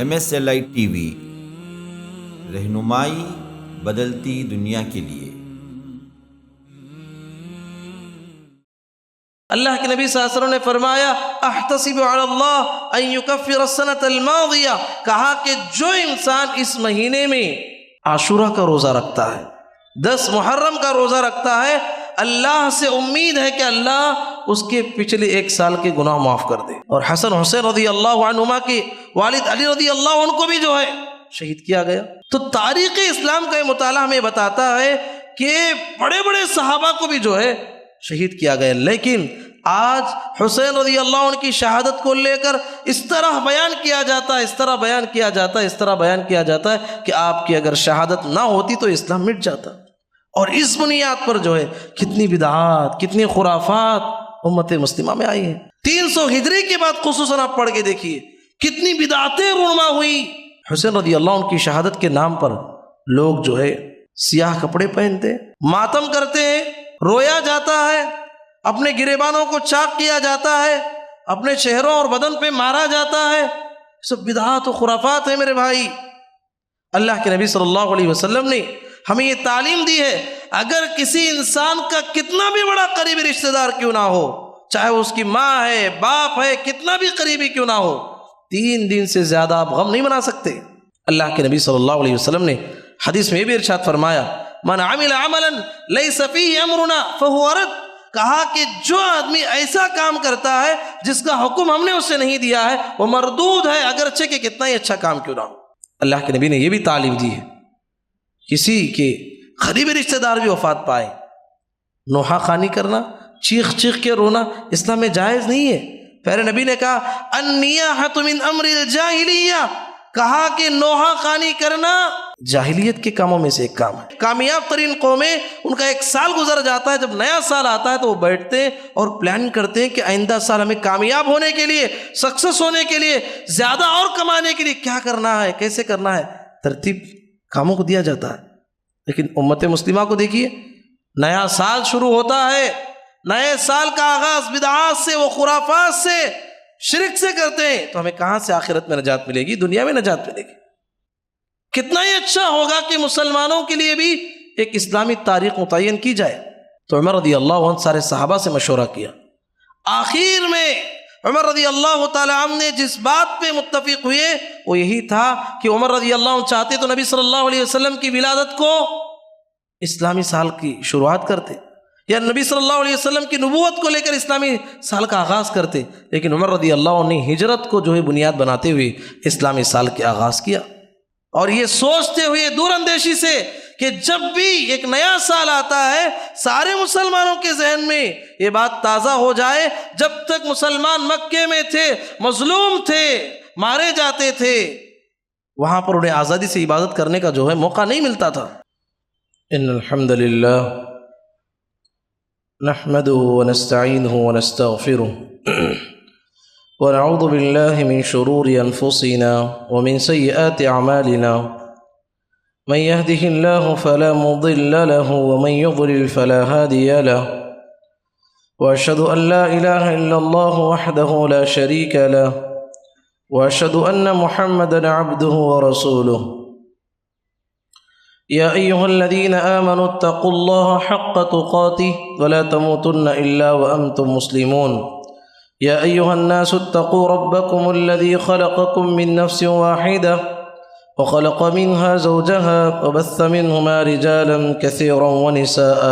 MSLI TV، رہنمائی بدلتی دنیا کے لیے۔ اللہ کے نبی صلی اللہ علیہ وسلم نے فرمایا احتسب علی اللہ ان یکفر السنۃ الماضیہ، کہا کہ جو انسان اس مہینے میں عاشورہ کا روزہ رکھتا ہے، 10 محرم کا روزہ رکھتا ہے، اللہ سے امید ہے کہ اللہ اس کے پچھلے 1 سال کے گناہ معاف کر دے۔ اور حسن حسین رضی اللہ عنہما کے والد علی رضی اللہ عنہ کو بھی جو ہے شہید کیا گیا۔ تو تاریخ اسلام کا یہ مطالعہ ہمیں بتاتا ہے کہ بڑے بڑے صحابہ کو بھی جو ہے شہید کیا گیا، لیکن آج حسین رضی اللہ عنہ کی شہادت کو لے کر اس طرح بیان کیا جاتا ہے، اس طرح بیان کیا جاتا ہے، اس طرح بیان کیا جاتا ہے کہ آپ کی اگر شہادت نہ ہوتی تو اسلام مٹ جاتا۔ اور اس بنیاد پر جو ہے کتنی بدعات، کتنی خرافات امت مسلمہ میں آئی ہیں۔ 300 ہجری کے بعد خصوصاً آپ پڑھ کے دیکھیے کتنی بدعاتیں رونما ہوئی۔ حسین رضی اللہ عنہ کی شہادت کے نام پر لوگ جو ہے سیاہ کپڑے پہنتے، ماتم کرتے ہیں، رویا جاتا ہے، اپنے گریبانوں کو چاک کیا جاتا ہے، اپنے چہروں اور بدن پہ مارا جاتا ہے۔ سب بدعات و خرافات ہیں میرے بھائی۔ اللہ کے نبی صلی اللہ علیہ وسلم نے ہمیں یہ تعلیم دی ہے، اگر کسی انسان کا کتنا بھی بڑا قریبی رشتہ دار کیوں نہ ہو، چاہے اس کی ماں ہے، باپ ہے، کتنا بھی قریبی کیوں نہ ہو، 3 دن سے زیادہ آپ غم نہیں منا سکتے۔ اللہ کے نبی صلی اللہ علیہ وسلم نے حدیث میں بھی ارشاد فرمایا من عمل عملا لیس فیہ امرنا فہو رد، کہا کہ جو آدمی ایسا کام کرتا ہے جس کا حکم ہم نے اسے نہیں دیا ہے وہ مردود ہے، اگرچہ کہ کتنا ہی اچھا کام کیوں نہ ہو۔ اللہ کے نبی نے یہ بھی تعلیم دی ہے، کسی کے قریبی رشتہ دار بھی وفات پائے، نوحہ خوانی کرنا، چیخ چیخ کے رونا اسلام میں جائز نہیں ہے۔ پیارے نبی نے کہا النیاحۃ من امر الجاہلیہ، کہا کہ نوحہ خوانی کرنا جاہلیت کے کاموں میں سے ایک کام ہے۔ کامیاب ترین قومیں ان کا 1 سال گزر جاتا ہے، جب نیا سال آتا ہے تو وہ بیٹھتے ہیں اور پلان کرتے ہیں کہ آئندہ سال ہمیں کامیاب ہونے کے لیے، سکسیس ہونے کے لیے، زیادہ اور کمانے کے لیے کیا کرنا ہے، کیسے کرنا ہے، ترتیب کاموں کو دیا جاتا ہے۔ لیکن امت مسلمہ کو دیکھیے، نیا سال شروع ہوتا ہے، نئے سال کا آغاز بدعات سے، وہ خرافات سے، شرک سے کرتے ہیں، تو ہمیں کہاں سے آخرت میں نجات ملے گی، دنیا میں نجات ملے گی؟ کتنا ہی اچھا ہوگا کہ مسلمانوں کے لیے بھی ایک اسلامی تاریخ متعین کی جائے۔ تو عمر رضی اللہ عنہ سارے صحابہ سے مشورہ کیا، آخر میں عمر رضی اللہ تعالی عنہ نے جس بات پہ متفق ہوئے وہ یہی تھا کہ عمر رضی اللہ عنہ چاہتے تو نبی صلی اللہ علیہ وسلم کی ولادت کو اسلامی سال کی شروعات کرتے، یا نبی صلی اللہ علیہ وسلم کی نبوت کو لے کر اسلامی سال کا آغاز کرتے، لیکن عمر رضی اللہ عنہ نے ہجرت کو جو ہے بنیاد بناتے ہوئے اسلامی سال کے آغاز کیا، اور یہ سوچتے ہوئے دور اندیشی سے کہ جب بھی ایک نیا سال آتا ہے سارے مسلمانوں کے ذہن میں یہ بات تازہ ہو جائے، جب تک مسلمان مکے میں تھے، مظلوم تھے، مارے جاتے تھے، وہاں پر انہیں آزادی سے عبادت کرنے کا جو ہے موقع نہیں ملتا تھا۔ ان الحمد للہ نحمده ونستعینه ونستغفره ونعوذ بالله من شرور أنفسنا ومن سيئات أعمالنا، من يهده الله فلا مضل له ومن يضلل فلا هادي له، وأشهد أن لا إله إلا الله وحده لا شريك له، وأشهد أن محمدا عبده ورسوله۔ يا أيها الذين آمنوا اتقوا الله حق تقاته ولا تموتن إلا وأنتم مسلمون۔ يا أيها الناس اتقوا ربكم الذي خلقكم من نفس واحدة وخلق منها زوجها وبث منهما رجالا كثيرا ونساء،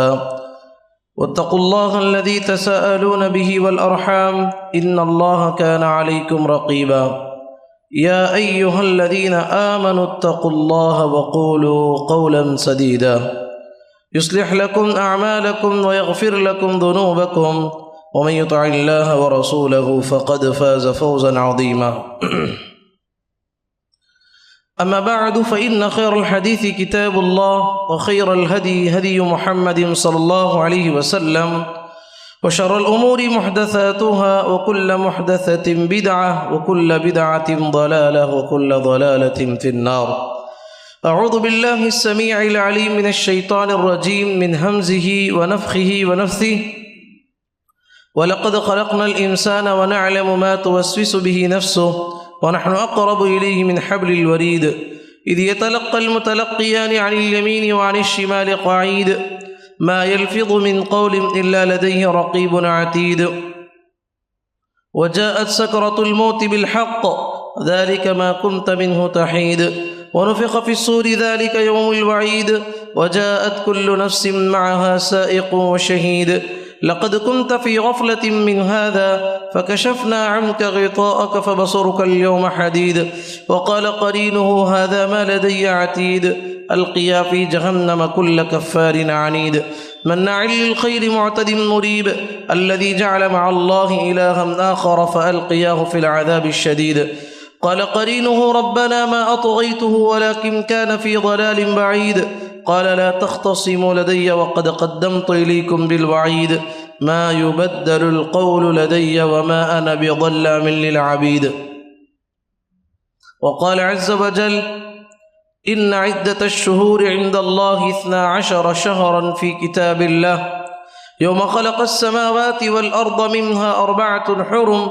واتقوا الله الذي تساءلون به والأرحام إن الله كان عليكم رقيبا۔ يا أيها الذين آمنوا اتقوا الله وقولوا قولا سديدا يصلح لكم أعمالكم ويغفر لكم ذنوبكم، ومن يطع الله ورسوله فقد فاز فوزا عظيما۔ أما بعد فإن خير الحديث كتاب الله، وخير الهدي هدي محمد صلى الله عليه وسلم، وشر الأمور محدثاتها، وكل محدثة بدعة، وكل بدعة ضلالة، وكل ضلالة في النار۔ أعوذ بالله السميع العليم من الشيطان الرجيم من همزه ونفخه ونفثه۔ وَلَقَدْ خَلَقْنَا الْإِنسَانَ وَنَعْلَمُ مَا تُوَسْوِسُ بِهِ نَفْسُهُ ونحن أقرب إليه من حبل الوريد إذ يتلقى المتلقيان عن اليمين وعن الشمال قعيد ما يلفظ من قول إلا لديه رقيب عتيد وجاءت سكرة الموت بالحق ذلك ما كنت منه تحيد ونفخ في الصور ذلك يوم الوعيد وجاءت كل نفس معها سائق وشهيد لقد كنت في غفلة من هذا فكشفنا عنك غطاءك فبصرك اليوم حديد وقال قرينه هذا ما لدي عتيد ألقيا في جهنم كل كفار عنيد مناع للخير معتد مريب الذي جعل مع الله إلها آخر فألقياه في العذاب الشديد قال قرينه ربنا ما أطغيته ولكن كان في ضلال بعيد قال لا تختصموا لدي وقد قدمت إليكم بالوعيد ما يبدل القول لدي وما أنا بظلام للعبيد وقال عز وجل إن عدة الشهور عند الله 12 شهرا في كتاب الله يوم خلق السماوات والأرض منها 4 حرم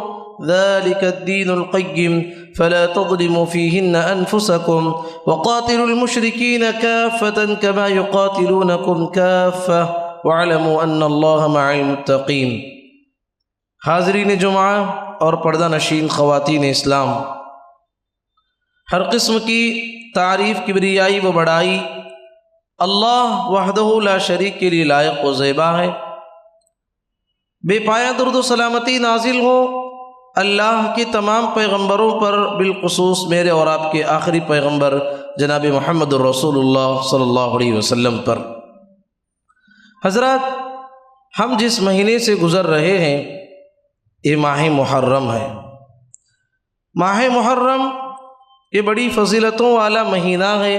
ذلك الدين القيم فلا تظلموا فيهن أنفسكم وقاتلوا المشركين كافة كما يقاتلونكم كافة واعلموا أن الله مع المتقين. حاضرین جمعہ اور پردہ نشین خواتین اسلام، ہر قسم کی تعریف، کبریائی و بڑائی اللہ وحدہ لا شریک کے لیے لائق و زیبا ہے۔ بے پایہ درود و سلامتی نازل ہو اللہ کے تمام پیغمبروں پر، بالخصوص میرے اور آپ کے آخری پیغمبر جناب محمد الرسول اللہ صلی اللہ علیہ وسلم پر۔ حضرات، ہم جس مہینے سے گزر رہے ہیں یہ ماہ محرم ہے۔ ماہ محرم یہ بڑی فضیلتوں والا مہینہ ہے۔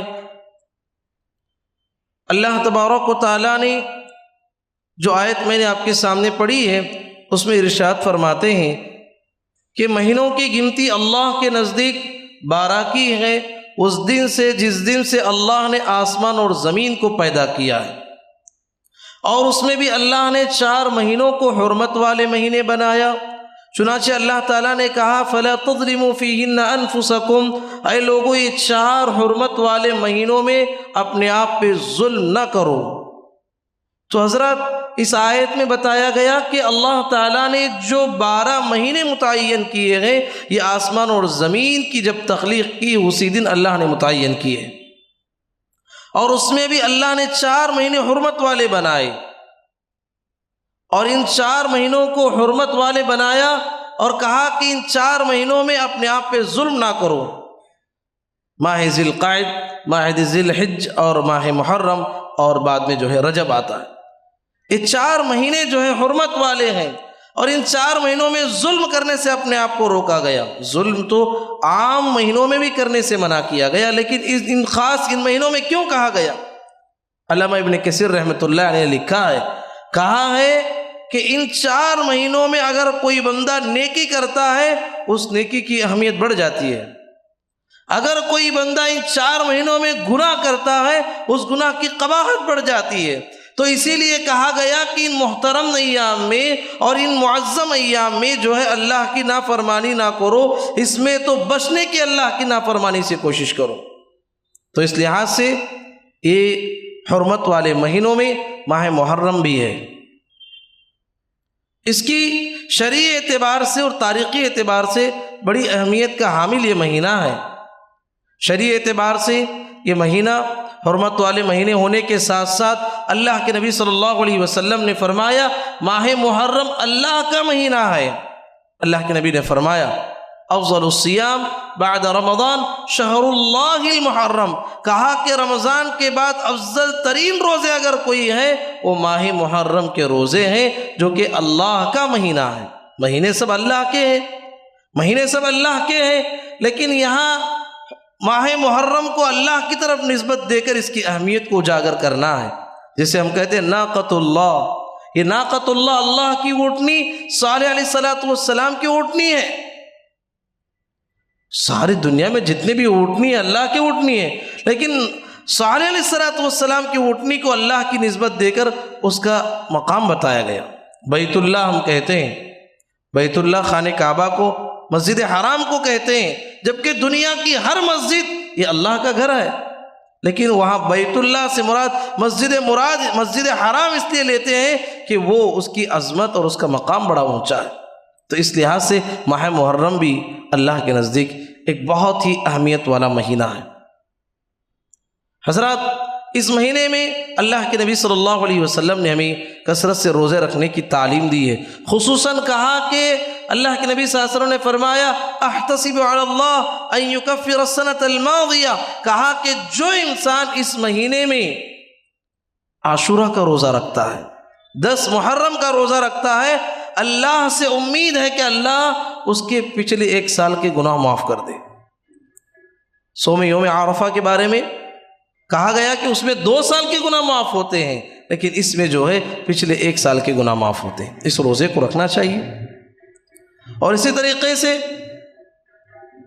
اللہ تبارک و تعالیٰ نے جو آیت میں نے آپ کے سامنے پڑھی ہے اس میں ارشاد فرماتے ہیں کہ مہینوں کی گنتی اللہ کے نزدیک 12 کی ہے، اس دن سے جس دن سے اللہ نے آسمان اور زمین کو پیدا کیا ہے، اور اس میں بھی اللہ نے 4 مہینوں کو حرمت والے مہینے بنایا۔ چنانچہ اللہ تعالیٰ نے کہا فَلَا تَظْلِمُوا فِيهِنَّ أَنفُسَكُمْ، اے لوگو یہ 4 حرمت والے مہینوں میں اپنے آپ پہ ظلم نہ کرو۔ تو حضرات، اس آیت میں بتایا گیا کہ اللہ تعالیٰ نے جو 12 مہینے متعین کیے ہیں یہ آسمان اور زمین کی جب تخلیق کی اسی دن اللہ نے متعین کیے، اور اس میں بھی اللہ نے 4 مہینے حرمت والے بنائے، اور ان 4 مہینوں کو حرمت والے بنایا اور کہا کہ ان 4 مہینوں میں اپنے آپ پہ ظلم نہ کرو۔ ماہ ذی القعد، ماہ ذی الحج اور ماہ محرم، اور بعد میں جو ہے رجب آتا ہے۔ یہ 4 مہینے جو ہے حرمت والے ہیں، اور ان 4 مہینوں میں ظلم کرنے سے اپنے آپ کو روکا گیا۔ ظلم تو عام مہینوں میں بھی کرنے سے منع کیا گیا، لیکن ان خاص ان مہینوں میں کیوں کہا گیا؟ علامہ ابن کثیر رحمۃ اللہ علیہ نے لکھا ہے، کہا ہے کہ ان 4 مہینوں میں اگر کوئی بندہ نیکی کرتا ہے اس نیکی کی اہمیت بڑھ جاتی ہے، اگر کوئی بندہ ان 4 مہینوں میں گناہ کرتا ہے اس گناہ کی قباحت بڑھ جاتی ہے۔ تو اسی لیے کہا گیا کہ ان محترم ایام میں اور ان معظم ایام میں جو ہے اللہ کی نافرمانی نہ کرو، اس میں تو بچنے کی اللہ کی نافرمانی سے کوشش کرو۔ تو اس لحاظ سے یہ حرمت والے مہینوں میں ماہ محرم بھی ہے۔ اس کی شرعی اعتبار سے اور تاریخی اعتبار سے بڑی اہمیت کا حامل یہ مہینہ ہے۔ شرعی اعتبار سے یہ مہینہ حرمت والے مہینے ہونے کے ساتھ ساتھ اللہ کے نبی صلی اللہ علیہ وسلم نے فرمایا ماہ محرم اللہ کا مہینہ ہے۔ اللہ کے نبی نے فرمایا افضل الصیام بعد رمضان شہر اللہ المحرم، کہا کہ رمضان کے بعد افضل ترین روزے اگر کوئی ہیں وہ ماہ محرم کے روزے ہیں، جو کہ اللہ کا مہینہ ہے۔ مہینے سب اللہ کے ہیں، مہینے سب اللہ کے ہیں، لیکن یہاں ماہ محرم کو اللہ کی طرف نسبت دے کر اس کی اہمیت کو اجاگر کرنا ہے۔ جسے ہم کہتے ہیں ناقۃ اللہ، یہ ناقۃ اللہ، اللہ کی اونٹنی، صالح علیہ السلام کی اونٹنی ہے۔ ساری دنیا میں جتنے بھی اونٹنی ہیں اللہ کی اونٹنی ہے، لیکن صالح علیہ السلام کی اونٹنی کو اللہ کی نسبت دے کر اس کا مقام بتایا گیا۔ بیت اللہ ہم کہتے ہیں، بیت اللہ خانہ کعبہ کو مسجد حرام کو کہتے ہیں، جبکہ دنیا کی ہر مسجد یہ اللہ کا گھر ہے، لیکن وہاں بیت اللہ سے مراد مسجد حرام اس لیے لیتے ہیں کہ وہ اس کی عظمت اور اس کا مقام بڑا اونچا ہے۔ تو اس لحاظ سے ماہ محرم بھی اللہ کے نزدیک ایک بہت ہی اہمیت والا مہینہ ہے۔ حضرات، اس مہینے میں اللہ کے نبی صلی اللہ علیہ وسلم نے ہمیں کثرت سے روزے رکھنے کی تعلیم دی ہے۔ خصوصاً کہا کہ اللہ کے نبی صلی اللہ علیہ وسلم نے فرمایا احتسب علی اللہ ان یکفر السنۃ الماضیہ، کہا کہ جو انسان اس مہینے میں عاشورہ کا روزہ رکھتا ہے، 10 محرم کا روزہ رکھتا ہے، اللہ سے امید ہے کہ اللہ اس کے پچھلے 1 سال کے گناہ معاف کر دے۔ صوم یوم عرفہ کے بارے میں کہا گیا کہ اس میں 2 سال کے گناہ معاف ہوتے ہیں، لیکن اس میں جو ہے پچھلے 1 سال کے گناہ معاف ہوتے ہیں۔ اس روزے کو رکھنا چاہیے۔ اور اسی طریقے سے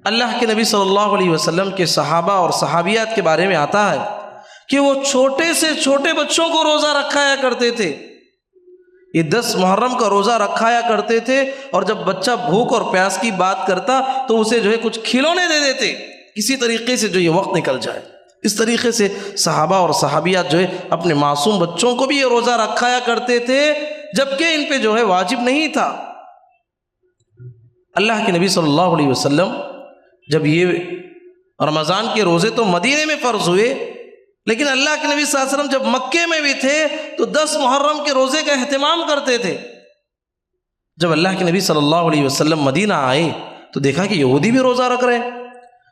اللہ کے نبی صلی اللہ علیہ وسلم کے صحابہ اور صحابیات کے بارے میں آتا ہے کہ وہ چھوٹے سے چھوٹے بچوں کو روزہ رکھایا کرتے تھے۔ یہ 10 محرم کا روزہ رکھایا کرتے تھے، اور جب بچہ بھوک اور پیاس کی بات کرتا تو اسے جو ہے کچھ کھلونے دے دیتے، کسی طریقے سے جو یہ وقت نکل جائے۔ اس طریقے سے صحابہ اور صحابیات جو ہے اپنے معصوم بچوں کو بھی یہ روزہ رکھایا کرتے تھے، جبکہ ان پہ جو ہے واجب نہیں تھا۔ اللہ کے نبی صلی اللہ علیہ وسلم جب یہ رمضان کے روزے تو مدینے میں فرض ہوئے، لیکن اللہ کے نبی صلی اللہ علیہ وسلم جب مکے میں بھی تھے تو 10 محرم کے روزے کا اہتمام کرتے تھے۔ جب اللہ کے نبی صلی اللہ علیہ وسلم مدینہ آئے تو دیکھا کہ یہودی بھی روزہ رکھ رہے ہیں،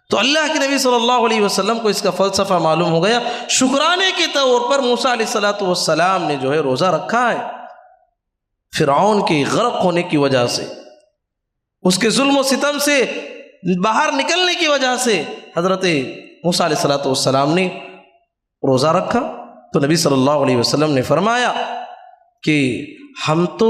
تو اللہ کے نبی صلی اللہ علیہ وسلم کو اس کا فلسفہ معلوم ہو گیا۔ شکرانے کے طور پر موسیٰ علیہ السلام نے جو ہے روزہ رکھا ہے، فرعون کے غرق ہونے کی وجہ سے، اس کے ظلم و ستم سے باہر نکلنے کی وجہ سے حضرت موسیٰ علیہ السلام نے روزہ رکھا۔ تو نبی صلی اللہ علیہ وسلم نے فرمایا کہ ہم تو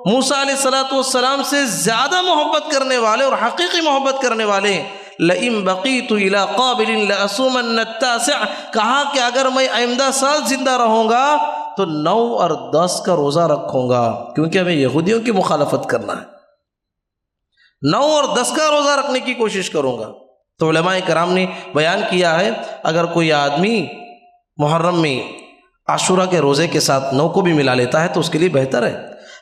موسیٰ علیہ السلام سے زیادہ محبت کرنے والے اور حقیقی محبت کرنے والے ہیں۔ لئن بقیت الی قابل لأصومن التاسع، کہا کہ اگر میں آئندہ سال زندہ رہوں گا تو 9 اور 10 کا روزہ رکھوں گا، کیونکہ ہمیں یہودیوں کی مخالفت کرنا ہے۔ 9 اور 10 کا روزہ رکھنے کی کوشش کروں گا۔ تو علماء کرام نے بیان کیا ہے اگر کوئی آدمی محرم میں عاشورہ کے روزے کے ساتھ 9 کو بھی ملا لیتا ہے تو اس کے لیے بہتر ہے۔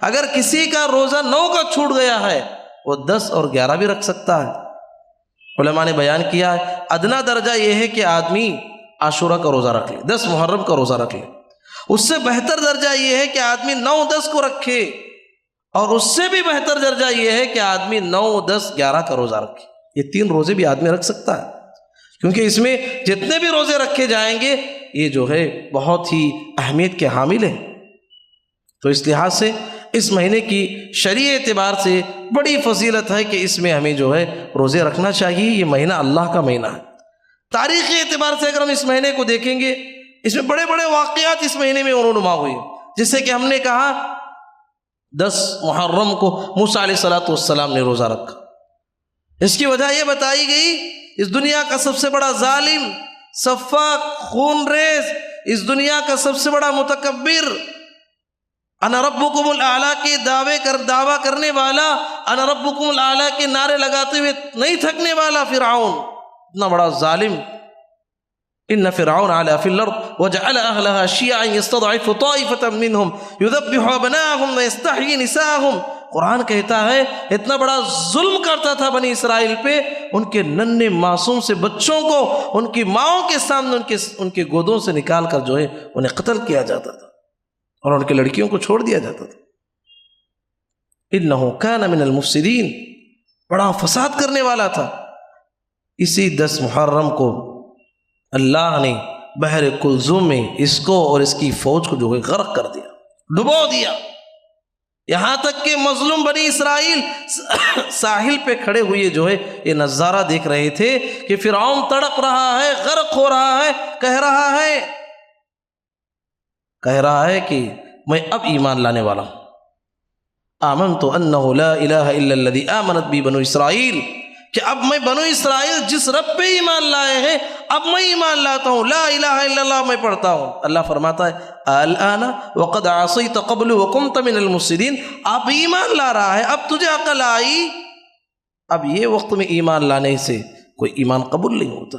اگر کسی کا روزہ 9 کا چھوٹ گیا ہے وہ 10 اور 11 بھی رکھ سکتا ہے۔ علماء نے بیان کیا ہے ادنا درجہ یہ ہے کہ آدمی عاشورہ کا روزہ رکھ لے، 10 محرم کا روزہ رکھ لے۔ اس سے بہتر درجہ یہ ہے کہ آدمی 9 10 کو رکھے، اور اس سے بھی بہتر درجہ یہ ہے کہ آدمی 9 10 11 کا روزہ رکھے۔ یہ 3 روزے بھی آدمی رکھ سکتا ہے، کیونکہ اس میں جتنے بھی روزے رکھے جائیں گے یہ جو ہے بہت ہی اہمیت کے حامل ہیں۔ تو اس لحاظ سے اس مہینے کی شرعی اعتبار سے بڑی فضیلت ہے کہ اس میں ہمیں جو ہے روزے رکھنا چاہیے۔ یہ مہینہ اللہ کا مہینہ ہے۔ تاریخی اعتبار سے اگر ہم اس مہینے کو دیکھیں گے، اس میں بڑے بڑے واقعات اس مہینے میں رونما ہوئے، جیسے کہ ہم نے کہا 10 محرم کو موسیٰ علیہ السلام نے روزہ رکھا۔ اس کی وجہ یہ بتائی گئی اس دنیا کا سب سے بڑا ظالم، سفاک، خون ریز، اس دنیا کا سب سے بڑا متکبر، انا ربکم الاعلیٰ کے دعویٰ کرنے والا، انا ربکم الاعلیٰ کے نعرے لگاتے ہوئے نہیں تھکنے والا فرعون، اتنا بڑا ظالم۔ ان فرعون علا فی الارض وجعل اہلها شیعا یستضعف طائفة منهم یذبح ابناءهم ویستحیی نساءهم۔ قرآن کہتا ہے اتنا بڑا ظلم کرتا تھا بنی اسرائیل پہ، ان کے ننھے معصوم سے بچوں کو ان کی ماؤں کے سامنے ان کے گودوں سے نکال کر جو ہے انہیں قتل کیا جاتا تھا، اور ان کی لڑکیوں کو چھوڑ دیا جاتا تھا۔ انہ کان من المفسدین، بڑا فساد کرنے والا تھا۔ اسی 10 محرم کو اللہ نے بحر کلثوم میں اس کو اور اس کی فوج کو جو ہے غرق کر دیا، ڈبو دیا، یہاں تک کہ مظلوم بنی اسرائیل ساحل پہ کھڑے ہوئے جو ہے یہ نظارہ دیکھ رہے تھے کہ فرعون تڑپ رہا ہے، غرق ہو رہا ہے، کہہ رہا ہے کہ میں اب ایمان لانے والا ہوں۔ آمنت انہ لا الہ الا الذی آمنت بی بنو اسرائیل، کہ اب میں بنو اسرائیل جس رب پہ ایمان لائے ہیں اب میں ایمان لاتا ہوں، لا الہ الا اللہ میں پڑھتا ہوں۔ اللہ فرماتا ہے الآن وقد عصیت قبل وکنت من المفسدین، اب ایمان لا رہا ہے، اب تجھے عقل آئی، اب یہ وقت میں ایمان لانے سے کوئی ایمان قبول نہیں ہوتا.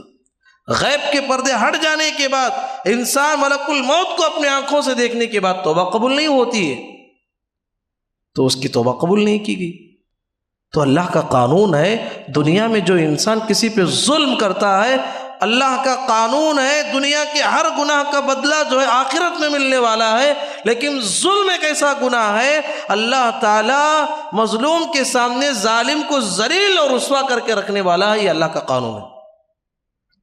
غیب کے پردے ہٹ جانے کے بعد انسان ملک الموت کو اپنے آنکھوں سے دیکھنے کے بعد توبہ قبول نہیں ہوتی ہے، تو اس کی توبہ قبول نہیں کی گئی. تو اللہ کا قانون ہے دنیا میں جو انسان کسی پہ ظلم کرتا ہے، اللہ کا قانون ہے دنیا کے ہر گناہ کا بدلہ جو ہے آخرت میں ملنے والا ہے. لیکن ظلم ایک ایسا گناہ ہے اللہ تعالیٰ مظلوم کے سامنے ظالم کو ذلیل اور رسوا کر کے رکھنے والا ہے. یہ اللہ کا قانون ہے.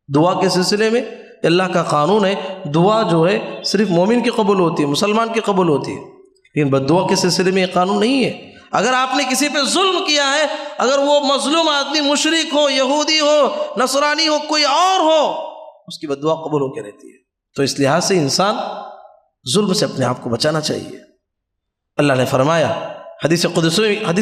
دعا کے سلسلے میں اللہ کا قانون ہے دعا جو ہے صرف مومن کی قبول ہوتی ہے، مسلمان کی قبول ہوتی ہے، لیکن بد دعا کے سلسلے میں یہ قانون نہیں ہے. اگر آپ نے کسی پہ ظلم کیا ہے، اگر وہ مظلوم آدمی مشرک ہو، یہودی ہو، نصرانی ہو، کوئی اور ہو، اس کی بد دعا قبول ہو کے رہتی ہے. تو اس لحاظ سے انسان ظلم سے اپنے آپ کو بچانا چاہیے. اللہ نے فرمایا حدیث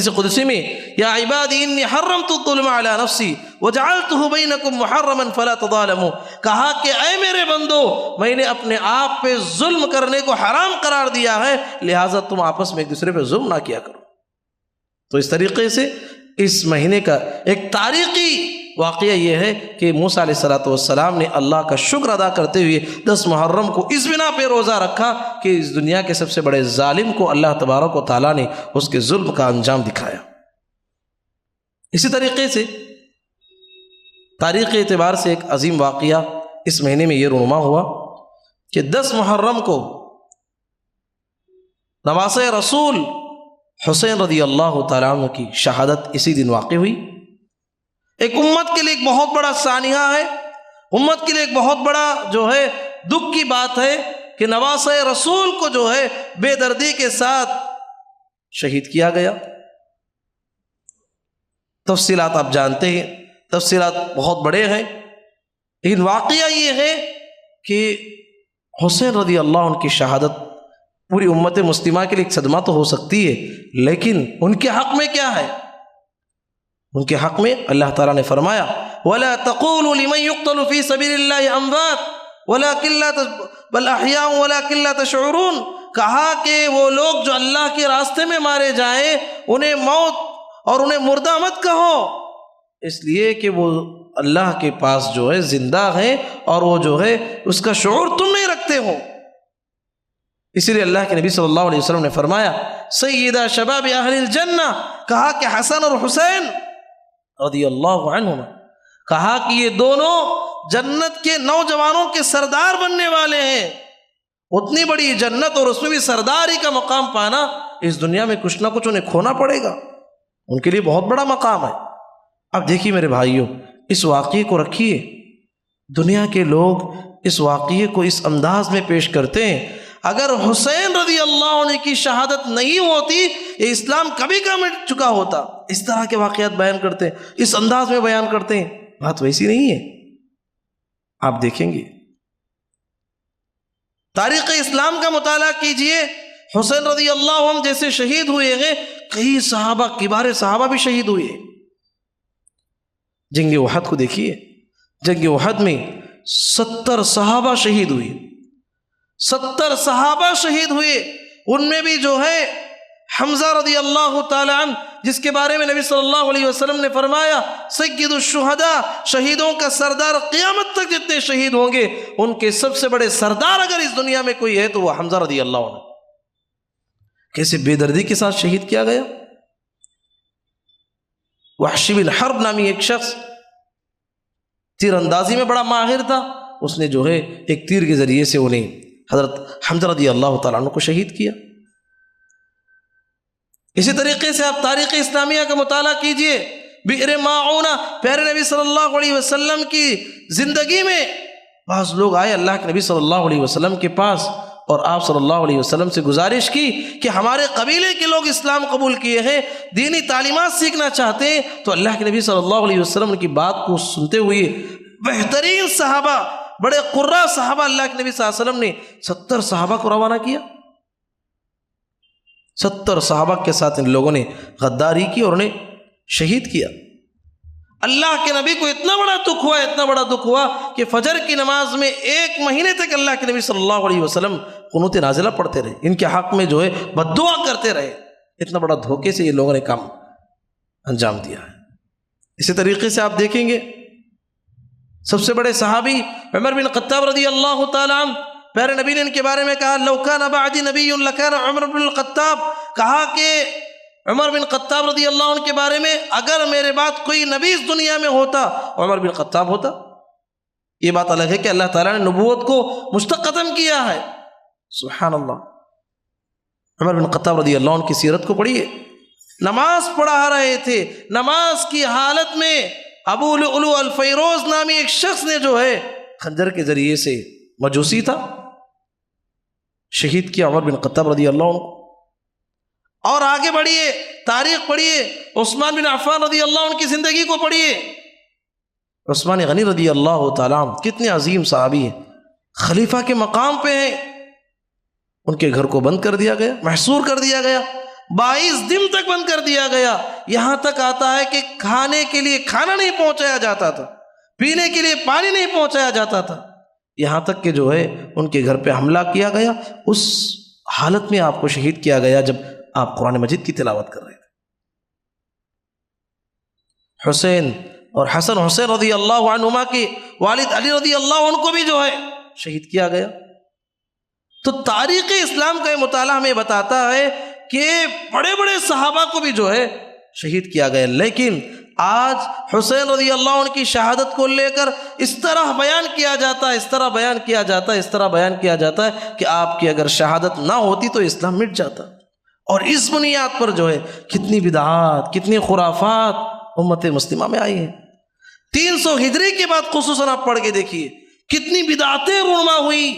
قدسی میں یا عبادی انی حرمت الظلم علی نفسی وجعلتہ بینکم محرما فلا تظالموا، کہا کہ اے میرے بندو میں نے اپنے آپ پہ ظلم کرنے کو حرام قرار دیا ہے، لہٰذا تم آپس میں ایک دوسرے پہ ظلم نہ کیا کرو. تو اس طریقے سے اس مہینے کا ایک تاریخی واقعہ یہ ہے کہ موسیٰ علیہ السلام نے اللہ کا شکر ادا کرتے ہوئے 10 محرم کو اس بنا پہ روزہ رکھا کہ اس دنیا کے سب سے بڑے ظالم کو اللہ تبارک و تعالیٰ نے اس کے ظلم کا انجام دکھایا. اسی طریقے سے تاریخی اعتبار سے ایک عظیم واقعہ اس مہینے میں یہ رونما ہوا کہ 10 محرم کو نواسۂ رسول حسین رضی اللہ تعالیٰ عنہ کی شہادت اسی دن واقع ہوئی. ایک امت کے لیے ایک بہت بڑا سانحہ ہے، امت کے لیے ایک بہت بڑا جو ہے دکھ کی بات ہے کہ نواسۂ رسول کو جو ہے بے دردی کے ساتھ شہید کیا گیا. تفصیلات آپ جانتے ہیں، تفصیلات بہت بڑے ہیں، لیکن واقعہ یہ ہے کہ حسین رضی اللہ عنہ کی شہادت پوری امت مسلمہ کے لیے ایک صدمہ تو ہو سکتی ہے، لیکن ان کے حق میں کیا ہے؟ ان کے حق میں اللہ تعالیٰ نے فرمایا وَلَا تَقُولُوا لِمَنْ يُقْتَلُ فِي سَبِيلِ اللَّهِ أَمْوَاتٌ بَلْ أَحْيَاءٌ وَلَكِنْ لَا تَشْعُرُونَ، کہا کہ وہ لوگ جو اللہ کے راستے میں مارے جائیں انہیں موت اور انہیں مردہ مت کہو، اس لیے کہ وہ اللہ کے پاس جو ہے زندہ ہیں اور وہ جو ہے اس کا شعور تم نہیں رکھتے ہو. اسی لیے اللہ کے نبی صلی اللہ علیہ وسلم نے فرمایا سیدہ شباب اہل الجنہ، کہا کہ حسن اور حسین رضی اللہ عنہما، کہا کہ یہ دونوں جنت کے نوجوانوں کے سردار بننے والے ہیں. اتنی بڑی جنت اور اس میں بھی سرداری کا مقام پانا، اس دنیا میں کچھ نہ کچھ انہیں کھونا پڑے گا، ان کے لیے بہت بڑا مقام ہے. اب دیکھیے میرے بھائیوں، اس واقعے کو رکھیے، دنیا کے لوگ اس واقعے کو اس انداز میں پیش کرتے ہیں. اگر حسین رضی اللہ عنہ کی شہادت نہیں ہوتی یہ اسلام کبھی کا مٹ چکا ہوتا. اس طرح کے واقعات بیان کرتے ہیں، اس انداز میں بیان کرتے ہیں، بات ویسی نہیں ہے. آپ دیکھیں گے تاریخ اسلام کا مطالعہ کیجئے، حسین رضی اللہ عنہ جیسے شہید ہوئے ہیں، کئی صحابہ کبار صحابہ بھی شہید ہوئے. جنگ احد کو دیکھیے، جنگ احد میں 70 صحابہ شہید ہوئے، 70 صحابہ شہید ہوئے. ان میں بھی جو ہے حمزہ رضی اللہ تعالی عنہ، جس کے بارے میں نبی صلی اللہ علیہ وسلم نے فرمایا سید الشہداء، شہیدوں کا سردار، قیامت تک جتنے شہید ہوں گے ان کے سب سے بڑے سردار اگر اس دنیا میں کوئی ہے تو وہ حمزہ رضی اللہ عنہ. کیسے بے دردی کے ساتھ شہید کیا گیا. وحشی بن حرب نامی ایک شخص تیر اندازی میں بڑا ماہر تھا، اس نے جو ہے ایک تیر کے ذریعے سے انہیں حضرت حمزہ رضی اللہ تعالیٰ عنہ کو شہید کیا. اسی طریقے سے آپ تاریخ اسلامیہ کا مطالعہ کیجئے، بئر معونہ، پیارے نبی صلی اللہ علیہ وسلم کی زندگی میں بعض لوگ آئے اللہ کے نبی صلی اللہ علیہ وسلم کے پاس اور آپ صلی اللہ علیہ وسلم سے گزارش کی کہ ہمارے قبیلے کے لوگ اسلام قبول کیے ہیں، دینی تعلیمات سیکھنا چاہتے ہیں. تو اللہ کے نبی صلی اللہ علیہ وسلم کی بات کو سنتے ہوئے بہترین صحابہ، بڑے قرہ صحابہ، اللہ کے نبی صلی اللہ علیہ وسلم نے 70 صحابہ کو روانہ کیا. 70 صحابہ کے ساتھ ان لوگوں نے غداری کی اور انہیں شہید کیا. اللہ کے نبی کو اتنا بڑا دکھ ہوا، اتنا بڑا دکھ ہوا کہ فجر کی نماز میں 1 مہینے تک اللہ کے نبی صلی اللہ علیہ وسلم قنوت نازلہ پڑھتے رہے، ان کے حق میں جو ہے بد دعا کرتے رہے. اتنا بڑا دھوکے سے یہ لوگوں نے کام انجام دیا ہے. اسی طریقے سے آپ دیکھیں گے سب سے بڑے صحابی عمر بن خطاب رضی اللہ تعالیٰ عنہ، پیارے نبی نے ان کے بارے میں کہا لو کان بعدی نبی لکان عمر بن الخطاب، کہا کہ عمر بن خطاب رضی اللہ عنہ کے بارے میں اگر میرے بعد کوئی نبی اس دنیا میں ہوتا عمر بن خطاب ہوتا۔ یہ بات الگ ہے کہ اللہ تعالیٰ نے نبوت کو مشتق ختم کیا ہے، سبحان اللہ۔ عمر بن خطاب رضی اللہ عنہ کی سیرت کو پڑھیے، نماز پڑھا رہے تھے، نماز کی حالت میں ابو لؤلؤ الفیروز نامی ایک شخص نے جو ہے خنجر کے ذریعے سے، مجوسی تھا، شہید کیا عمر بن خطاب رضی اللہ عنہ۔ اور آگے بڑھیے، تاریخ پڑھیے، عثمان بن عفان رضی اللہ عنہ کی زندگی کو پڑھیے۔ عثمان غنی رضی اللہ تعالیٰ عنہ کتنے عظیم صحابی ہیں، خلیفہ کے مقام پہ ہیں، ان کے گھر کو بند کر دیا گیا، محصور کر دیا گیا، 22 دن تک بند کر دیا گیا، یہاں تک آتا ہے کہ کھانے کے لیے کھانا نہیں پہنچایا جاتا تھا، پینے کے لیے پانی نہیں پہنچایا جاتا تھا، یہاں تک کہ جو ہے ان کے گھر پہ حملہ کیا گیا۔ اس حالت میں آپ کو شہید کیا گیا جب آپ قرآن مجید کی تلاوت کر رہے تھے۔ حسین اور حسن حسین رضی اللہ عنہما کے والد علی رضی اللہ عنہ کو بھی جو ہے شہید کیا گیا۔ تو تاریخ اسلام کا یہ مطالعہ ہمیں بتاتا ہے کہ بڑے بڑے صحابہ کو بھی جو ہے شہید کیا گیا، لیکن آج حسین رضی اللہ عنہ کی شہادت کو لے کر اس طرح بیان کیا جاتا ہے، اس طرح بیان کیا جاتا ہے، اس طرح بیان کیا جاتا ہے کہ آپ کی اگر شہادت نہ ہوتی تو اسلام مٹ جاتا۔ اور اس بنیاد پر جو ہے کتنی بدعات، کتنی خرافات امت مسلمہ میں آئی ہیں۔ 300 ہجری کے بعد خصوصاً آپ پڑھ کے دیکھیے کتنی بدعاتیں رونما ہوئی۔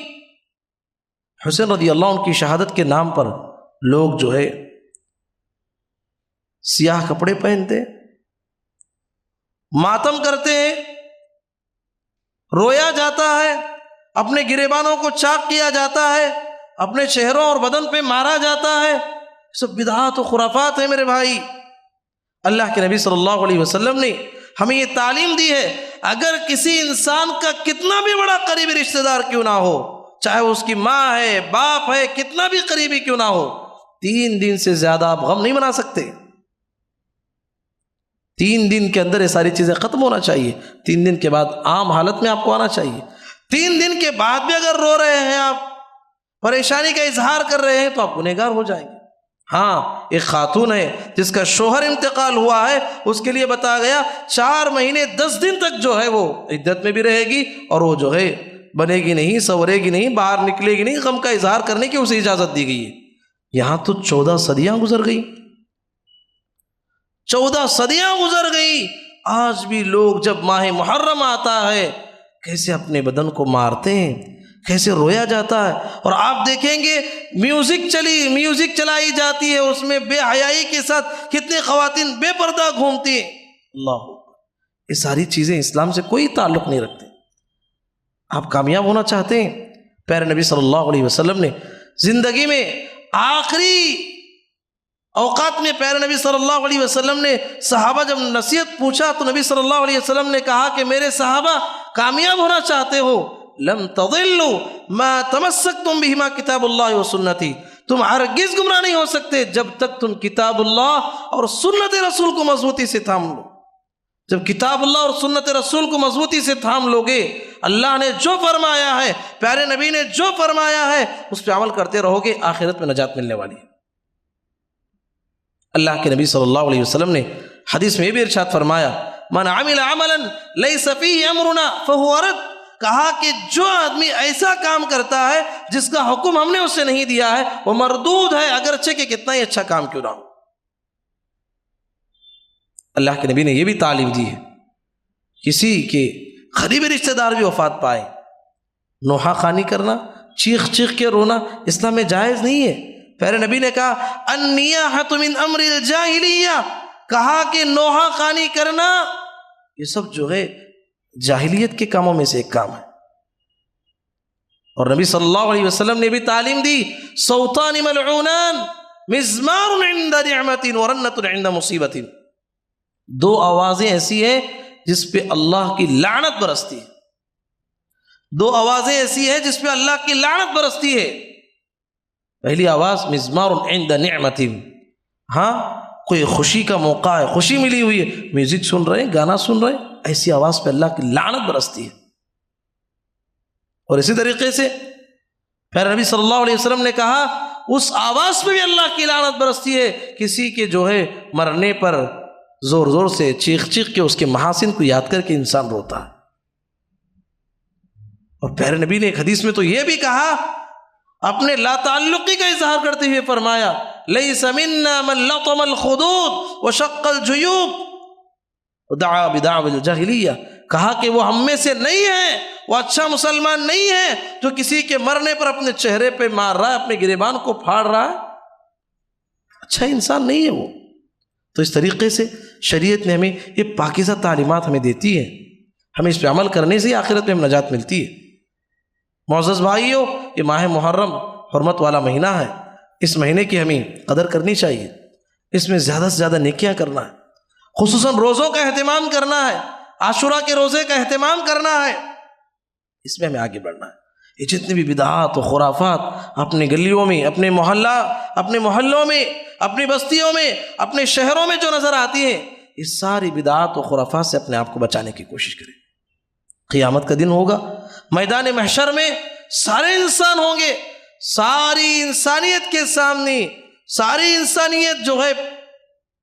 حسین رضی اللہ عنہ کی شہادت کے نام پر لوگ جو ہے سیاہ کپڑے پہنتے، ماتم کرتے ہیں، رویا جاتا ہے، اپنے گریبانوں کو چاک کیا جاتا ہے، اپنے چہروں اور بدن پہ مارا جاتا ہے۔ سب بدعات و خرافات ہیں میرے بھائی۔ اللہ کے نبی صلی اللہ علیہ وسلم نے ہمیں یہ تعلیم دی ہے، اگر کسی انسان کا کتنا بھی بڑا قریبی رشتہ دار کیوں نہ ہو، چاہے وہ اس کی ماں ہے، باپ ہے، کتنا بھی قریبی کیوں نہ ہو، 3 دن سے زیادہ آپ غم نہیں منا سکتے۔ 3 دن کے اندر یہ ساری چیزیں ختم ہونا چاہیے، 3 دن کے بعد عام حالت میں آپ کو آنا چاہیے۔ 3 دن کے بعد بھی اگر رو رہے ہیں، آپ پریشانی کا اظہار کر رہے ہیں، تو آپ گنہگار ہو جائیں گے۔ ہاں، ایک خاتون ہے جس کا شوہر انتقال ہوا ہے، اس کے لیے بتایا گیا 4 مہینے 10 دن تک جو ہے وہ عدت میں بھی رہے گی، اور وہ جو ہے بنے گی نہیں، سورے گی نہیں، باہر نکلے گی نہیں، غم کا اظہار کرنے کی اسے اجازت دی گئی ہے۔ یہاں تو 14 صدیاں گزر گئی، 14 صدیاں گزر گئی، آج بھی لوگ جب ماہ محرم آتا ہے کیسے اپنے بدن کو مارتے ہیں، کیسے رویا جاتا ہے۔ اور آپ دیکھیں گے میوزک چلائی جاتی ہے، اس میں بے حیائی کے ساتھ کتنی خواتین بے پردہ گھومتی ہیں۔ اللہ، یہ ساری چیزیں اسلام سے کوئی تعلق نہیں رکھتے۔ آپ کامیاب ہونا چاہتے ہیں، پیارے نبی صلی اللہ علیہ وسلم نے زندگی میں آخری اوقات میں پیارے نبی صلی اللہ علیہ وسلم نے صحابہ جب نصیحت پوچھا تو نبی صلی اللہ علیہ وسلم نے کہا کہ میرے صحابہ کامیاب ہونا چاہتے ہو، لم تضلوا ما تمسکتم بہما کتاب اللہ و سنتی، تم ہرگز گمراہ نہیں ہو سکتے جب تک تم کتاب اللہ اور سنت رسول کو مضبوطی سے تھام لو۔ جب کتاب اللہ اور سنت رسول کو مضبوطی سے تھام لوگے، اللہ نے جو فرمایا ہے، پیارے نبی نے جو فرمایا ہے، اس پہ عمل کرتے رہو گے، آخرت میں نجات ملنے والی ہے۔ اللہ کے نبی صلی اللہ علیہ وسلم نے حدیث میں یہ بھی ارشاد فرمایا، من عمل عملا لیس فیہ امرنا فہو رد، کہا کہ جو آدمی ایسا کام کرتا ہے جس کا حکم ہم نے اسے نہیں دیا ہے، وہ مردود ہے، اگرچہ کہ کتنا ہی اچھا کام کیوں نہ ہو۔ اللہ کے نبی نے یہ بھی تعلیم دی ہے، کسی کے قریبی رشتہ دار بھی وفات پائے، نوحہ خوانی کرنا، چیخ چیخ کے رونا اسلام میں جائز نہیں ہے۔ پیارے نبی نے کہا النیاحۃ من امر الجاہلیہ، کہا کہ نوحہ خوانی کرنا یہ سب جو ہے جاہلیت کے کاموں میں سے ایک کام ہے۔ اور نبی صلی اللہ علیہ وسلم نے بھی تعلیم دی، صوتان ملعونان مزمار عند نعمت ورنۃ عند مصیبت، 2 آوازیں ایسی ہیں جس پہ اللہ کی لعنت برستی ہے، 2 آوازیں ایسی ہیں جس پہ اللہ کی لعنت برستی ہے۔ پہلی آواز مزمار عند نعمت، ہاں کوئی خوشی کا موقع ہے، خوشی ملی ہوئی ہے، میوزک سن رہے ہیں، گانا سن رہے ہیں، ایسی آواز پہ اللہ کی لعنت برستی ہے۔ اور اسی طریقے سے پھر نبی صلی اللہ علیہ وسلم نے کہا اس آواز پہ بھی اللہ کی لعنت برستی ہے کسی کے جو ہے مرنے پر زور زور سے چیخ چیخ کے اس کے محاسن کو یاد کر کے انسان روتا ہے۔ اور پیارے نبی نے ایک حدیث میں تو یہ بھی کہا، اپنے لا تعلقی کا اظہار کرتے ہوئے فرمایا لیس منا من لطم الخدود وشق الجیوب ودعا بدعوى الجاہلیہ، کہا کہ وہ ہم میں سے نہیں ہے، وہ اچھا مسلمان نہیں ہے جو کسی کے مرنے پر اپنے چہرے پہ مار رہا ہے، اپنے گریبان کو پھاڑ رہا ہے، اچھا انسان نہیں ہے وہ۔ تو اس طریقے سے شریعت نے ہمیں یہ پاکیزہ تعلیمات ہمیں دیتی ہے، ہمیں اس پہ عمل کرنے سے آخرت میں ہم نجات ملتی ہے۔ معزز بھائیو، یہ ماہ محرم حرمت والا مہینہ ہے، اس مہینے کی ہمیں قدر کرنی چاہیے، اس میں زیادہ سے زیادہ نیکیاں کرنا ہے، خصوصاً روزوں کا اہتمام کرنا ہے، عاشورہ کے روزے کا اہتمام کرنا ہے، اس میں ہمیں آگے بڑھنا ہے۔ یہ جتنی بھی بدعات و خرافات اپنے گلیوں میں، اپنے محلوں میں، اپنی بستیوں میں، اپنے شہروں میں جو نظر آتی ہیں، اس ساری بدعات و خرافات سے اپنے آپ کو بچانے کی کوشش کریں۔ قیامت کا دن ہوگا، میدان محشر میں سارے انسان ہوں گے، ساری انسانیت کے سامنے ساری انسانیت جو ہے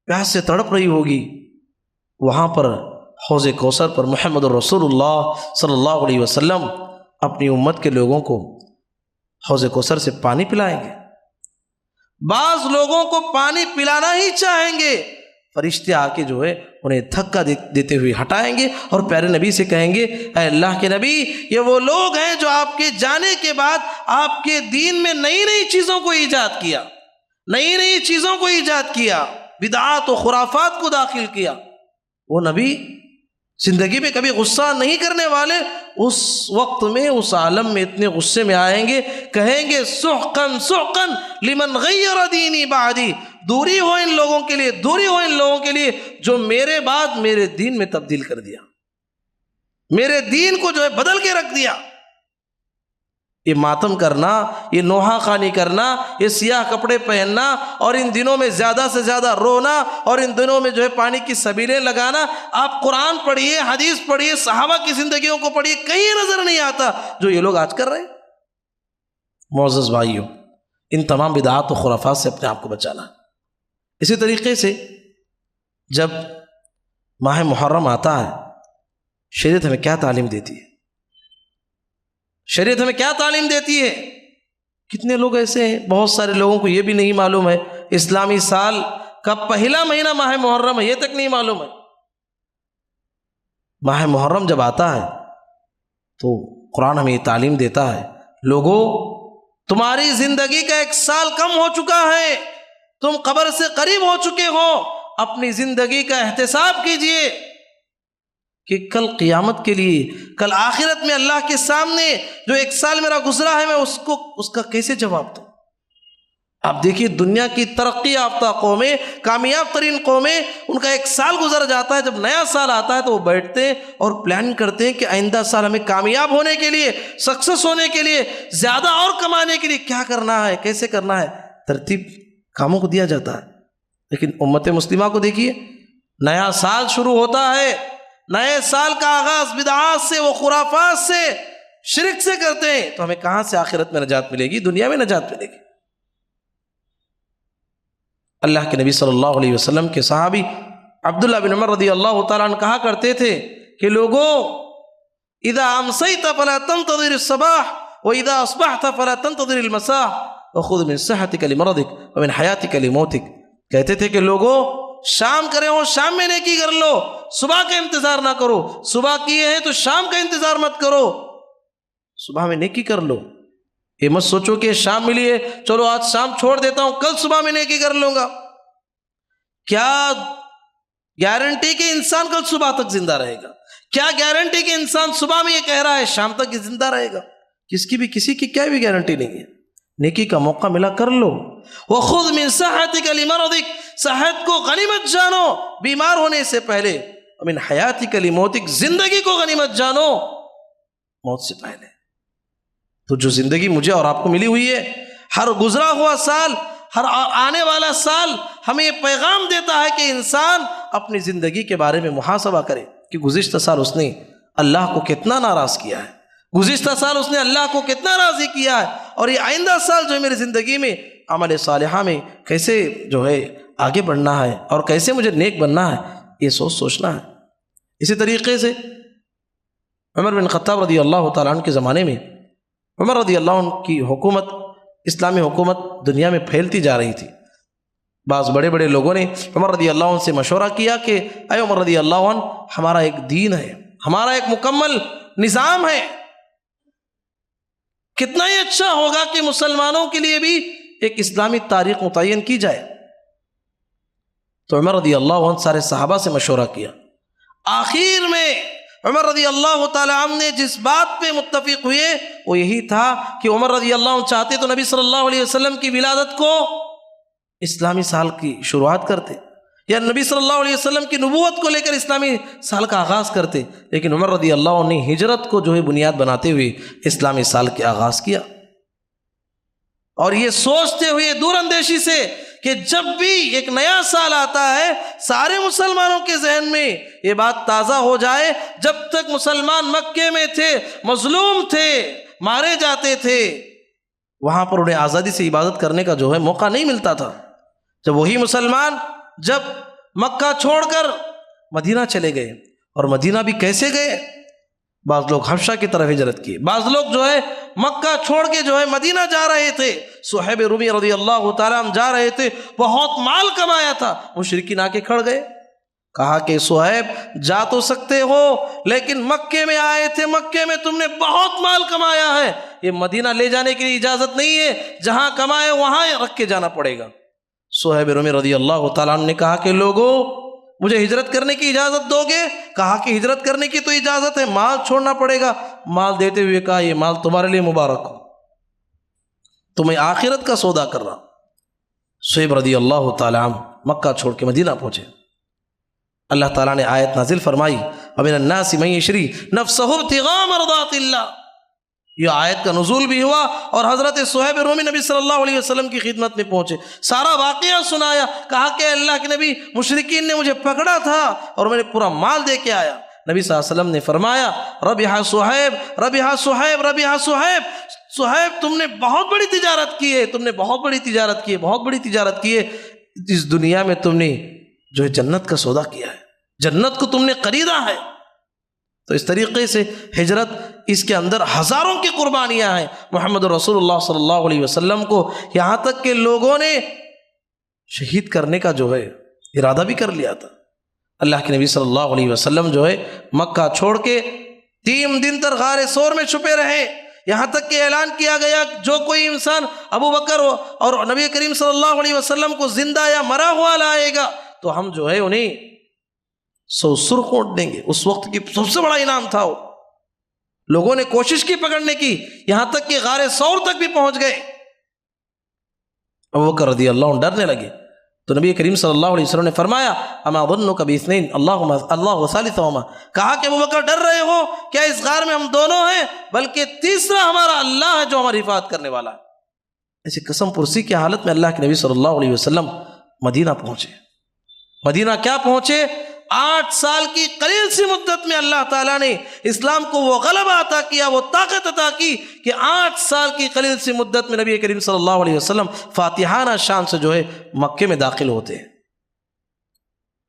پیاس سے تڑپ رہی ہوگی، وہاں پر حوض کوثر پر محمد رسول اللہ صلی اللہ علیہ وسلم اپنی امت کے لوگوں کو حوض کوثر سے پانی پلائیں گے۔ بعض لوگوں کو پانی پلانا ہی چاہیں گے، فرشتے آ کے جو ہے انہیں دھکا دیتے ہوئے ہٹائیں گے اور پیارے نبی سے کہیں گے اے اللہ کے نبی، یہ وہ لوگ ہیں جو آپ کے جانے کے بعد آپ کے دین میں نئی نئی چیزوں کو ایجاد کیا، بدعات و خرافات کو داخل کیا۔ وہ نبی زندگی میں کبھی غصہ نہیں کرنے والے، اس وقت میں اس عالم میں اتنے غصے میں آئیں گے، کہیں گے سحقن سحقن لمن غیر دینی بعدی، دوری ہو ان لوگوں کے لیے جو میرے بعد میرے دین میں تبدیل کر دیا، میرے دین کو جو ہے بدل کے رکھ دیا۔ یہ ماتم کرنا، یہ نوحہ خوانی کرنا، یہ سیاہ کپڑے پہننا اور ان دنوں میں زیادہ سے زیادہ رونا اور ان دنوں میں جو ہے پانی کی سبیلیں لگانا، آپ قرآن پڑھیے، حدیث پڑھیے، صحابہ کی زندگیوں کو پڑھیے، کہیں نظر نہیں آتا جو یہ لوگ آج کر رہے ہیں۔ معزز بھائیو، ان تمام بدعات و خرافات سے اپنے آپ کو بچانا۔ اسی طریقے سے جب ماہ محرم آتا ہے، شریعت ہمیں کیا تعلیم دیتی ہے؟ شریعت ہمیں کیا تعلیم دیتی ہے؟ کتنے لوگ ایسے ہیں، بہت سارے لوگوں کو یہ بھی نہیں معلوم ہے اسلامی سال کا پہلا مہینہ ماہ محرم ہے، یہ تک نہیں معلوم ہے۔ ماہ محرم جب آتا ہے تو قرآن ہمیں یہ تعلیم دیتا ہے، لوگوں تمہاری زندگی کا 1 سال کم ہو چکا ہے، تم قبر سے قریب ہو چکے ہو، اپنی زندگی کا احتساب کیجئے کہ کل قیامت کے لیے، کل آخرت میں اللہ کے سامنے جو 1 سال میرا گزرا ہے میں اس کا کیسے جواب دوں۔ آپ دیکھیے دنیا کی ترقی یافتہ قومیں، کامیاب ترین قومیں، ان کا 1 سال گزر جاتا ہے، جب نیا سال آتا ہے تو وہ بیٹھتے ہیں اور پلان کرتے ہیں کہ آئندہ سال ہمیں کامیاب ہونے کے لیے، سکسیس ہونے کے لیے، زیادہ اور کمانے کے لیے کیا کرنا ہے، کیسے کرنا ہے، ترتیب کاموں کو دیا جاتا ہے۔ لیکن امت مسلمہ کو دیکھیے، نیا سال شروع ہوتا ہے، نئے سال کا آغاز بدعات سے، وہ خرافات سے، شرک سے کرتے ہیں، تو ہمیں کہاں سے آخرت میں نجات ملے گی، دنیا میں نجات ملے گی؟ اللہ کے نبی صلی اللہ علیہ وسلم کے صحابی عبداللہ بن عمر رضی اللہ تعالیٰ عنہ کہا کرتے تھے کہ لوگوں اذا امسیت فلا تنتظر الصباح واذا اصبحت فلا تنتظر المساء وخذ من صحتك لمرضك ومن حياتك لموتك، کہتے تھے کہ لوگوں شام کرے ہو شام میں نیکی کر لو، صبح کا انتظار نہ کرو، صبح کیے ہیں تو شام کا انتظار مت کرو، صبح میں نیکی کر لو، یہ مت سوچو کہ شام ملی ہے چلو آج شام چھوڑ دیتا ہوں کل صبح میں نیکی کر لوں گا۔ کیا گارنٹی کہ انسان کل صبح تک زندہ رہے گا؟ کیا گارنٹی کہ انسان صبح میں یہ کہہ رہا ہے شام تک زندہ رہے گا؟ کسی کی کیا بھی گارنٹی نہیں ہے۔ نیکی کا موقع ملا کر لو۔ وَخُذْ مِنْ صَحَّتِكَ لِمَرَضِكَ، صحت کو غنیمت جانو بیمار ہونے سے پہلے، وَمِنْ حَيَاتِكَ لِمَوْتِكَ، زندگی کو غنیمت جانو موت سے پہلے۔ تو جو زندگی مجھے اور آپ کو ملی ہوئی ہے، ہر گزرا ہوا سال، ہر آنے والا سال ہمیں یہ پیغام دیتا ہے کہ انسان اپنی زندگی کے بارے میں محاسبہ کرے کہ گزشتہ سال اس نے اللہ کو کتنا ناراض کیا ہے، گزشتہ سال اس نے اللہ کو کتنا راضی کیا ہے، اور یہ آئندہ سال جو ہے میری زندگی میں عمل صالحہ میں کیسے جو ہے آگے بڑھنا ہے اور کیسے مجھے نیک بننا ہے، یہ سوچنا ہے۔ اسی طریقے سے عمر بن خطاب رضی اللہ تعالیٰ عنہ کے زمانے میں عمر رضی اللہ عنہ کی حکومت، اسلامی حکومت دنیا میں پھیلتی جا رہی تھی۔ بعض بڑے بڑے لوگوں نے عمر رضی اللہ عنہ سے مشورہ کیا کہ اے عمر رضی اللہ عنہ، ہمارا ایک دین ہے، ہمارا ایک مکمل نظام ہے، کتنا ہی اچھا ہوگا کہ مسلمانوں کے لیے بھی ایک اسلامی تاریخ متعین کی جائے۔ تو عمر رضی اللہ عنہ سارے صحابہ سے مشورہ کیا، آخر میں عمر رضی اللہ تعالیٰ عنہ نے جس بات پہ متفق ہوئے وہ یہی تھا کہ عمر رضی اللہ عنہ چاہتے تو نبی صلی اللہ علیہ وسلم کی ولادت کو اسلامی سال کی شروعات کرتے، یا نبی صلی اللہ علیہ وسلم کی نبوت کو لے کر اسلامی سال کا آغاز کرتے، لیکن عمر رضی اللہ عنہ نے ہجرت کو جو ہے بنیاد بناتے ہوئے اسلامی سال کے آغاز کیا، اور یہ سوچتے ہوئے دور اندیشی سے کہ جب بھی ایک نیا سال آتا ہے سارے مسلمانوں کے ذہن میں یہ بات تازہ ہو جائے، جب تک مسلمان مکے میں تھے مظلوم تھے، مارے جاتے تھے، وہاں پر انہیں آزادی سے عبادت کرنے کا جو ہے موقع نہیں ملتا تھا۔ جب وہی مسلمان جب مکہ چھوڑ کر مدینہ چلے گئے، اور مدینہ بھی کیسے گئے، بعض لوگ حبشہ کی طرف ہجرت کیے، بعض لوگ جو ہے مکہ چھوڑ کے جو ہے مدینہ جا رہے تھے۔ صہیب رومی رضی اللہ تعالیٰ عنہ جا رہے تھے، بہت مال کمایا تھا، مشرکین آ کے کھڑ گئے، کہا کہ صہیب جا تو سکتے ہو لیکن مکے میں آئے تھے، مکے میں تم نے بہت مال کمایا ہے، یہ مدینہ لے جانے کی اجازت نہیں ہے، جہاں کمائے وہاں رکھ کے جانا پڑے گا۔ صہیب رومی رضی اللہ تعالیٰ عنہ نے کہا کہ لوگوں مجھے ہجرت کرنے کی اجازت دو گے؟ کہا کہ ہجرت کرنے کی تو اجازت ہے، مال چھوڑنا پڑے گا۔ مال دیتے ہوئے کہا یہ مال تمہارے لیے مبارک ہو، تمہیں آخرت کا سودا کر رہا۔ صہیب رضی اللہ تعالیٰ عنہ مکہ چھوڑ کے مدینہ پہنچے، اللہ تعالیٰ نے آیت نازل فرمائی وَمِنَ النَّاسِ مَن يَشْرِي نَفْسَهُ ابْتِغَاءَ مَرْضَاتِ اللَّهِ، یہ آیت کا نزول بھی ہوا اور حضرت صہیب رومی نبی صلی اللہ علیہ وسلم کی خدمت میں پہنچے، سارا واقعہ سنایا، کہا کہ اللہ کے نبی مشرکین نے مجھے پکڑا تھا اور میں نے پورا مال دے کے آیا۔ نبی صلی اللہ علیہ وسلم نے فرمایا ربح صہیب ربح صہیب ربح صہیب، صہیب تم نے بہت بڑی تجارت کی ہے، تم نے بہت بڑی تجارت کی ہے، بہت بڑی تجارت کی ہے، اس دنیا میں تم نے جو ہے جنت کا سودا کیا ہے، جنت کو تم نے خریدا ہے۔ تو اس طریقے سے ہجرت، اس کے اندر ہزاروں کی قربانیاں ہیں۔ محمد رسول اللہ صلی اللہ علیہ وسلم کو یہاں تک کہ لوگوں نے شہید کرنے کا جو ہے ارادہ بھی کر لیا تھا۔ اللہ کے نبی صلی اللہ علیہ وسلم جو ہے مکہ چھوڑ کے 3 دن تک غار ثور میں چھپے رہے، یہاں تک کہ اعلان کیا گیا جو کوئی انسان ابو بکر اور نبی کریم صلی اللہ علیہ وسلم کو زندہ یا مرا ہوا لائے گا تو ہم جو ہے انہیں 100 سرخ اونٹ دیں گے۔ اس وقت کی سب سے بڑا انعام تھا وہ۔ لوگوں نے کوشش کی پکڑنے کی، یہاں تک کہ غار ثور تک بھی پہنچ گئے۔ ابو بکر رضی اللہ عنہ ڈرنے لگے تو نبی کریم صلی اللہ علیہ وسلم نے فرمایا اما ظنک باثنین اللہ ثالثہما، کہا کہ ابو بکر ڈر رہے ہو کیا اس غار میں ہم دونوں ہیں، بلکہ تیسرا ہمارا اللہ ہے جو ہماری حفاظت کرنے والا ہے۔ ایسی قسم پرسی کی حالت میں اللہ کے نبی صلی اللہ علیہ وسلم مدینہ پہنچے۔ مدینہ کیا پہنچے، 8 سال کی قلیل سی مدت میں اللہ تعالیٰ نے اسلام کو وہ غلبہ عطا کیا، وہ طاقت عطا کی کہ 8 سال کی قلیل سی مدت میں نبی کریم صلی اللہ علیہ وسلم فاتحانہ شان سے جو ہے مکے میں داخل ہوتے ہیں۔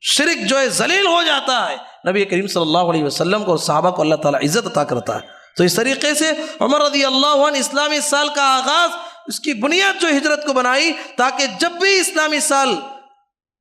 شرک جو ہے ذلیل ہو جاتا ہے، نبی کریم صلی اللہ علیہ وسلم کو اور صحابہ کو اللہ تعالیٰ عزت عطا کرتا ہے۔ تو اس طریقے سے عمر رضی اللہ عنہ اسلامی سال کا آغاز، اس کی بنیاد جو ہجرت کو بنائی تاکہ جب بھی اسلامی سال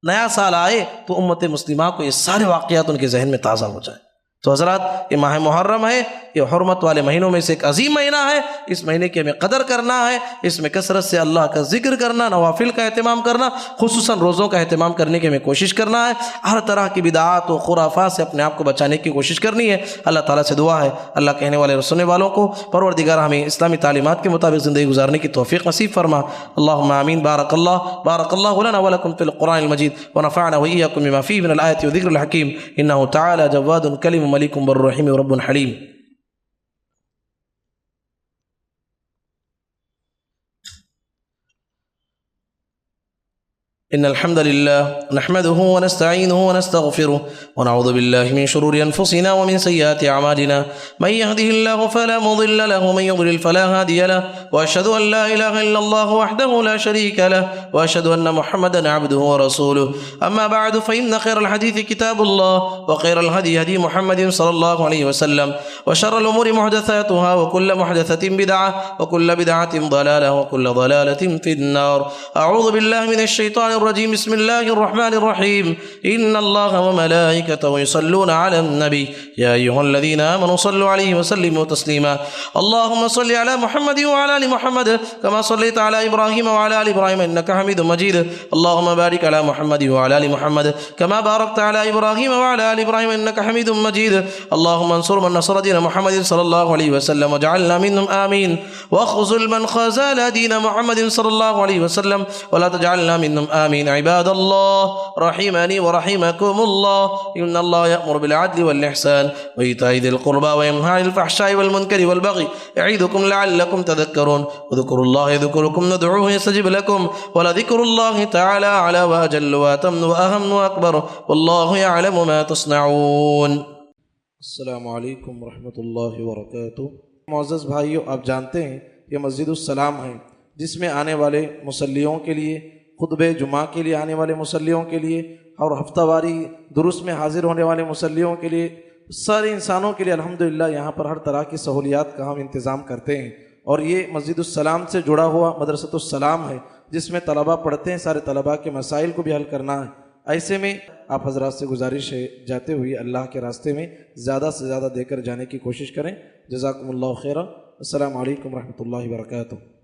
نیا سال آئے تو امت مسلمہ کو یہ سارے واقعات ان کے ذہن میں تازہ ہو جائیں۔ تو حضرات یہ ماہ محرم ہے، یہ حرمت والے مہینوں میں سے ایک عظیم مہینہ ہے، اس مہینے کی ہمیں قدر کرنا ہے، اس میں کثرت سے اللہ کا ذکر کرنا، نوافل کا اہتمام کرنا، خصوصاً روزوں کا اہتمام کرنے کی ہمیں کوشش کرنا ہے، ہر طرح کی بدعات و خرافات سے اپنے آپ کو بچانے کی کوشش کرنی ہے۔ اللہ تعالیٰ سے دعا ہے اللہ کہنے والے اور سننے والوں کو پروردگار ہمیں اسلامی تعلیمات کے مطابق زندگی گزارنے کی توفیق نصیب فرما۔ اللہم آمین۔ بارک اللہ لنا ولکم فی القرآن المجید ونفعنا وإیاکم بما فیہ من الآیات والذکر الحکیم انہ تعالی جواد کلیم ملک بر رحیم رب حلیم۔ إن الحمد لله نحمده ونستعينه ونستغفره ونعوذ بالله من شرور أنفسنا ومن سيئات أعمالنا من يهده الله فلا مضل له ومن يضلل فلا هادي له وأشهد أن لا إله إلا الله وحده لا شريك له وأشهد أن محمدا عبده ورسوله أما بعد فإن خير الحديث كتاب الله وخير الهدي هدي محمد صلى الله عليه وسلم وشر الأمور محدثاتها وكل محدثة بدعة وكل بدعة ضلالة وكل ضلالة في النار. أعوذ بالله من الشيطان الرجيم. بسم الله الرحمن الرحيم. إن الله وملائكته يصلون على النبي يا أيها الذين آمنوا صلوا عليه وسلموا تسليما. اللهم صل على محمد وعلى آل محمد كما صليت على إبراهيم وعلى آل إبراهيم إنك حميد مجيد. اللهم بارك على محمد وعلى آل محمد كما باركت على إبراهيم وعلى آل إبراهيم إنك حميد مجيد. اللهم انصر من نصر دين محمد صلى الله عليه وسلم واجعلنا منهم آمين واخذل من خذل دين محمد صلى الله عليه وسلم ولا تجعلنا منهم آمين. عباد الله رحمني ورحمكم الله إن الله يأمر بالعدل والإحسان وإيتاء ذي القربى وينهى عن الفحشاء والمنكر والبغي يعظكم لعلكم تذكرون. اذكروا الله يذكركم ندعوه يستجب لكم ولذكر الله تعالى أعلى وأجل وأتم وأهم وأكبر والله يعلم ما تصنعون. السلام علیکم ورحمۃ اللہ وبرکاتہ. معزز بھائیو، آپ جانتے ہیں یہ مسجد السلام ہے جس میں آنے والے مصلیوں کے لیے، خطبہ جمعہ کے لیے آنے والے مصلیوں کے لیے اور ہفتہ واری دروس میں حاضر ہونے والے مصلیوں کے لیے، سارے انسانوں کے لیے الحمدللہ یہاں پر ہر طرح کی سہولیات کا ہم انتظام کرتے ہیں. اور یہ مسجد السلام سے جڑا ہوا مدرسۃ السلام ہے جس میں طلباء پڑھتے ہیں. سارے طلباء کے مسائل کو بھی حل کرنا ہے. ایسے میں آپ حضرات سے گزارش ہے جاتے ہوئے اللہ کے راستے میں زیادہ سے زیادہ دے کر جانے کی کوشش کریں. جزاکم اللہ خیرا. السلام علیکم ورحمۃ اللہ وبرکاتہ.